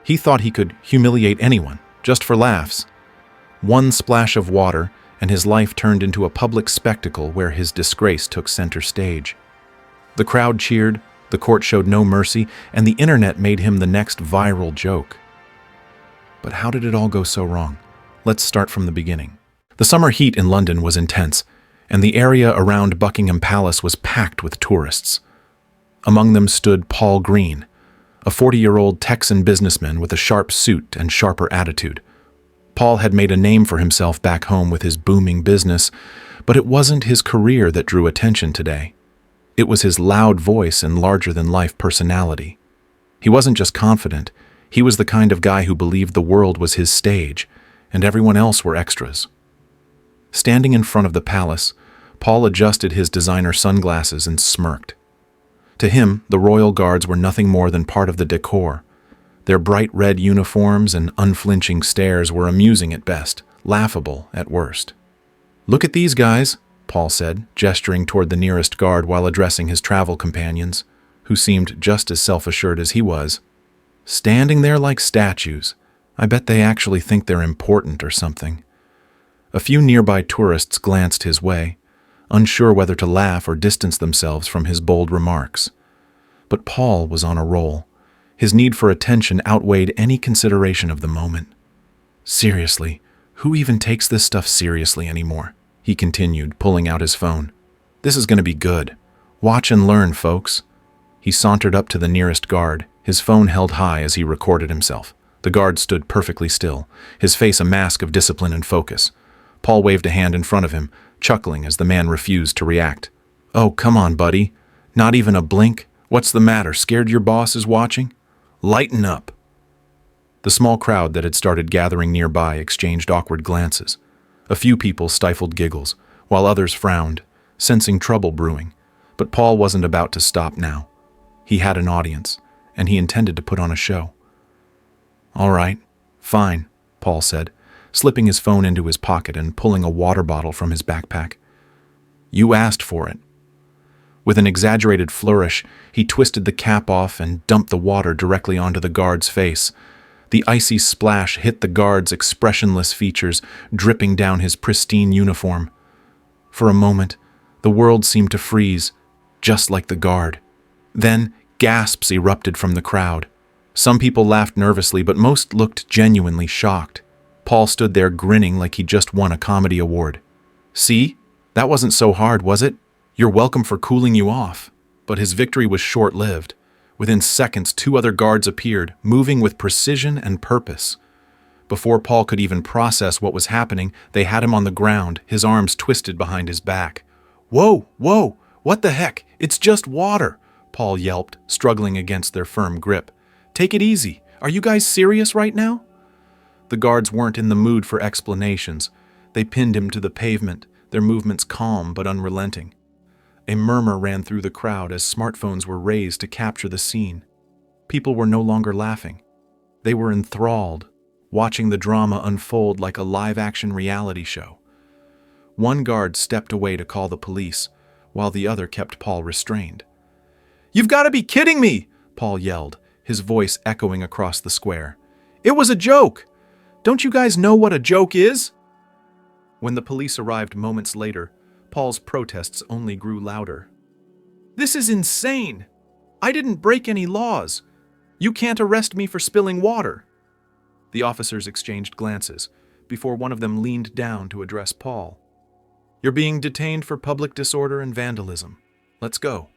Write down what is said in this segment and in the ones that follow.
He thought he could humiliate anyone, just for laughs. One splash of water, and his life turned into a public spectacle where his disgrace took center stage. The crowd cheered, the court showed no mercy, and the internet made him the next viral joke. But how did it all go so wrong? Let's start from the beginning. The summer heat in London was intense, and the area around Buckingham Palace was packed with tourists. Among them stood Paul Green, a 40-year-old Texan businessman with a sharp suit and sharper attitude. Paul had made a name for himself back home with his booming business, but it wasn't his career that drew attention today. It was his loud voice and larger-than-life personality. He wasn't just confident, he was the kind of guy who believed the world was his stage, and everyone else were extras. Standing in front of the palace, Paul adjusted his designer sunglasses and smirked. To him, the royal guards were nothing more than part of the decor. Their bright red uniforms and unflinching stares were amusing at best, laughable at worst. "Look at these guys," Paul said, gesturing toward the nearest guard while addressing his travel companions, who seemed just as self-assured as he was. "Standing there like statues. I bet they actually think they're important or something." A few nearby tourists glanced his way, unsure whether to laugh or distance themselves from his bold remarks. But Paul was on a roll. His need for attention outweighed any consideration of the moment. "Seriously, who even takes this stuff seriously anymore?" he continued, pulling out his phone. "This is going to be good. Watch and learn, folks." He sauntered up to the nearest guard, his phone held high as he recorded himself. The guard stood perfectly still, his face a mask of discipline and focus. Paul waved a hand in front of him, chuckling as the man refused to react. "Oh, come on, buddy. Not even a blink? What's the matter? Scared your boss is watching? Lighten up." The small crowd that had started gathering nearby exchanged awkward glances. A few people stifled giggles, while others frowned, sensing trouble brewing. But Paul wasn't about to stop now. He had an audience, and he intended to put on a show. "All right, fine," Paul said, slipping his phone into his pocket and pulling a water bottle from his backpack. "You asked for it." With an exaggerated flourish, he twisted the cap off and dumped the water directly onto the guard's face. The icy splash hit the guard's expressionless features, dripping down his pristine uniform. For a moment, the world seemed to freeze, just like the guard. Then, gasps erupted from the crowd. Some people laughed nervously, but most looked genuinely shocked. Paul stood there grinning like he'd just won a comedy award. "See? That wasn't so hard, was it? You're welcome for cooling you off." But his victory was short-lived. Within seconds, 2 other guards appeared, moving with precision and purpose. Before Paul could even process what was happening, they had him on the ground, his arms twisted behind his back. "Whoa, whoa, what the heck? It's just water," Paul yelped, struggling against their firm grip. "Take it easy. Are you guys serious right now?" The guards weren't in the mood for explanations. They pinned him to the pavement, their movements calm but unrelenting. A murmur ran through the crowd as smartphones were raised to capture the scene. People were no longer laughing. They were enthralled, watching the drama unfold like a live-action reality show. One guard stepped away to call the police, while the other kept Paul restrained. "You've got to be kidding me!" Paul yelled, his voice echoing across the square. "It was a joke! Don't you guys know what a joke is?" When the police arrived moments later, Paul's protests only grew louder. "This is insane! I didn't break any laws. You can't arrest me for spilling water." The officers exchanged glances before one of them leaned down to address Paul. "You're being detained for public disorder and vandalism. Let's go."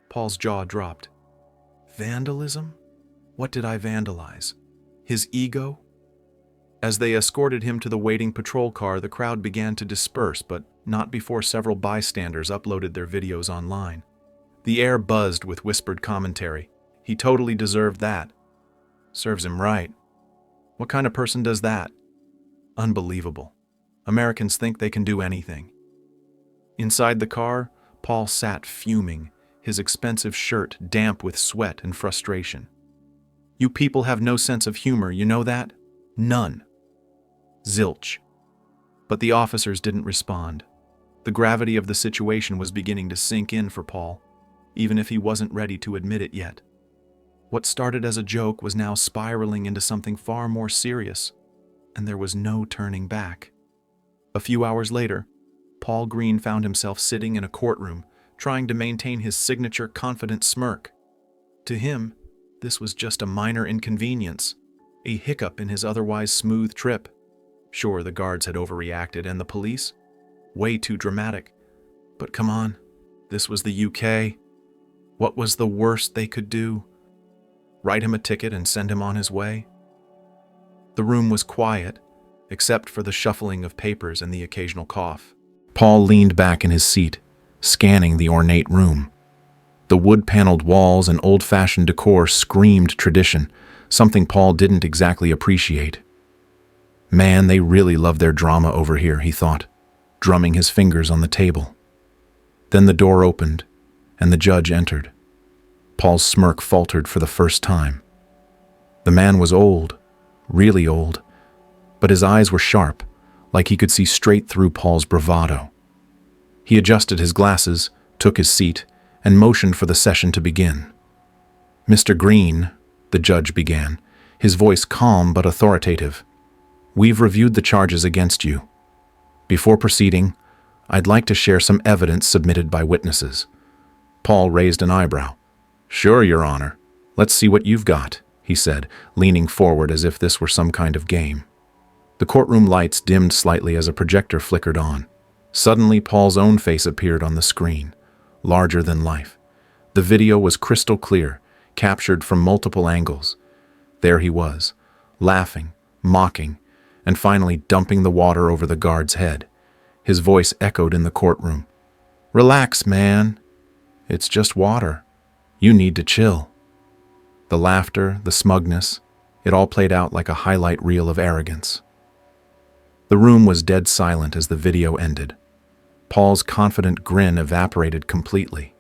Paul's jaw dropped. Vandalism? What did I vandalize? His ego? As they escorted him to the waiting patrol car, the crowd began to disperse, but not before several bystanders uploaded their videos online. The air buzzed with whispered commentary. "He totally deserved that. Serves him right. What kind of person does that? Unbelievable. Americans think they can do anything." Inside the car, Paul sat fuming, his expensive shirt damp with sweat and frustration. "You people have no sense of humor, you know that? None." Zilch. But the officers didn't respond. The gravity of the situation was beginning to sink in for Paul, even if he wasn't ready to admit it yet. What started as a joke was now spiraling into something far more serious, and there was no turning back. A few hours later, Paul Green found himself sitting in a courtroom, trying to maintain his signature confident smirk. To him, this was just a minor inconvenience, a hiccup in his otherwise smooth trip. Sure, the guards had overreacted, and the police? Way too dramatic. But come on, this was the UK. What was the worst they could do? Write him a ticket and send him on his way? The room was quiet, except for the shuffling of papers and the occasional cough. Paul leaned back in his seat, scanning the ornate room. The wood-paneled walls and old-fashioned decor screamed tradition, something Paul didn't exactly appreciate. Man, they really love their drama over here, he thought, drumming his fingers on the table. Then the door opened, and the judge entered. Paul's smirk faltered for the first time. The man was old, really old, but his eyes were sharp, like he could see straight through Paul's bravado. He adjusted his glasses, took his seat, and motioned for the session to begin. "Mr. Green," the judge began, his voice calm but authoritative, "we've reviewed the charges against you. Before proceeding, I'd like to share some evidence submitted by witnesses." Paul raised an eyebrow. "Sure, Your Honor. Let's see what you've got," he said, leaning forward as if this were some kind of game. The courtroom lights dimmed slightly as a projector flickered on. Suddenly, Paul's own face appeared on the screen, larger than life. The video was crystal clear, captured from multiple angles. There he was, laughing, mocking, and finally dumping the water over the guard's head. His voice echoed in the courtroom. "Relax, man. It's just water. You need to chill." The laughter, the smugness, it all played out like a highlight reel of arrogance. The room was dead silent as the video ended. Paul's confident grin evaporated completely.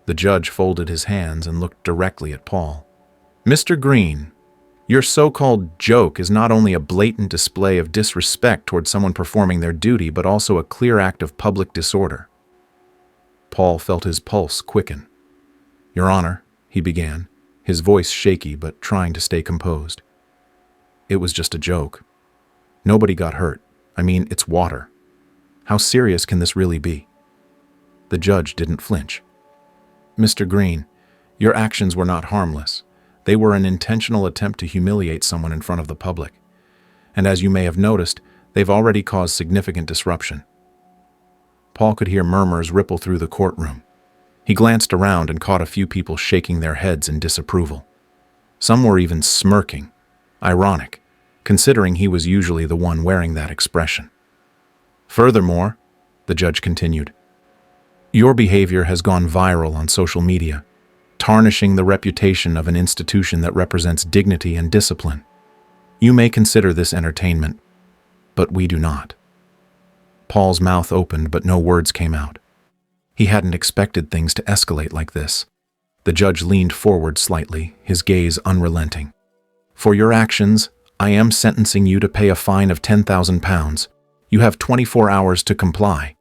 The judge folded his hands and looked directly at Paul. "Mr. Green, your so-called joke is not only a blatant display of disrespect toward someone performing their duty, but also a clear act of public disorder." Paul felt his pulse quicken. "Your Honor," he began, his voice shaky but trying to stay composed. "It was just a joke. Nobody got hurt. I mean, it's water. How serious can this really be?" The judge didn't flinch. "Mr. Green, your actions were not harmless. They were an intentional attempt to humiliate someone in front of the public. And as you may have noticed, they've already caused significant disruption." Paul could hear murmurs ripple through the courtroom. He glanced around and caught a few people shaking their heads in disapproval. Some were even smirking. Ironic, considering he was usually the one wearing that expression. "Furthermore," the judge continued, "your behavior has gone viral on social media, tarnishing the reputation of an institution that represents dignity and discipline. You may consider this entertainment, but we do not." Paul's mouth opened, but no words came out. He hadn't expected things to escalate like this. The judge leaned forward slightly, his gaze unrelenting. "For your actions, I am sentencing you to pay a fine of £10,000. You have 24 hours to comply.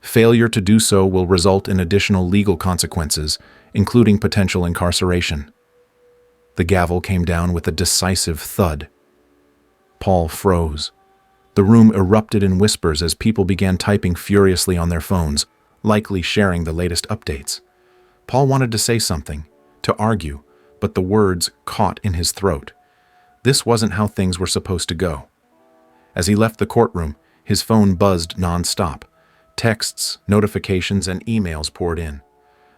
Failure to do so will result in additional legal consequences, including potential incarceration." The gavel came down with a decisive thud. Paul froze. The room erupted in whispers as people began typing furiously on their phones, likely sharing the latest updates. Paul wanted to say something, to argue, but the words caught in his throat. This wasn't how things were supposed to go. As he left the courtroom, his phone buzzed nonstop. Texts, notifications, and emails poured in.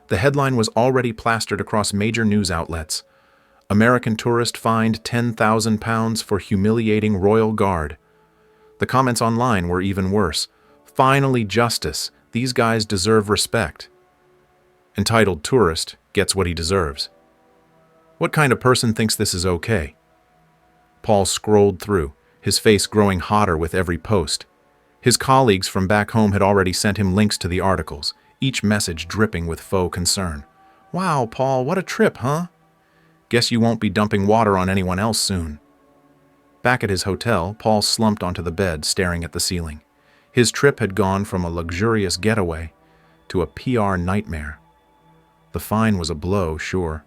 The headline was already plastered across major news outlets. "American tourist fined £10,000 for humiliating royal guard." The comments online were even worse. "Finally justice. These guys deserve respect." "Entitled tourist gets what he deserves." What kind of person thinks this is okay? Paul scrolled through, his face growing hotter with every post. His colleagues from back home had already sent him links to the articles, each message dripping with faux concern. "Wow, Paul, what a trip, huh? Guess you won't be dumping water on anyone else soon." Back at his hotel, Paul slumped onto the bed, staring at the ceiling. His trip had gone from a luxurious getaway to a PR nightmare. The fine was a blow, sure,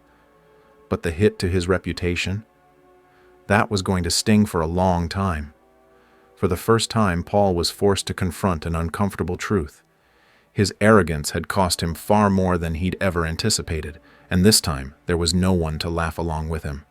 But the hit to his reputation? That was going to sting for a long time. For the first time, Paul was forced to confront an uncomfortable truth. His arrogance had cost him far more than he'd ever anticipated, and this time there was no one to laugh along with him.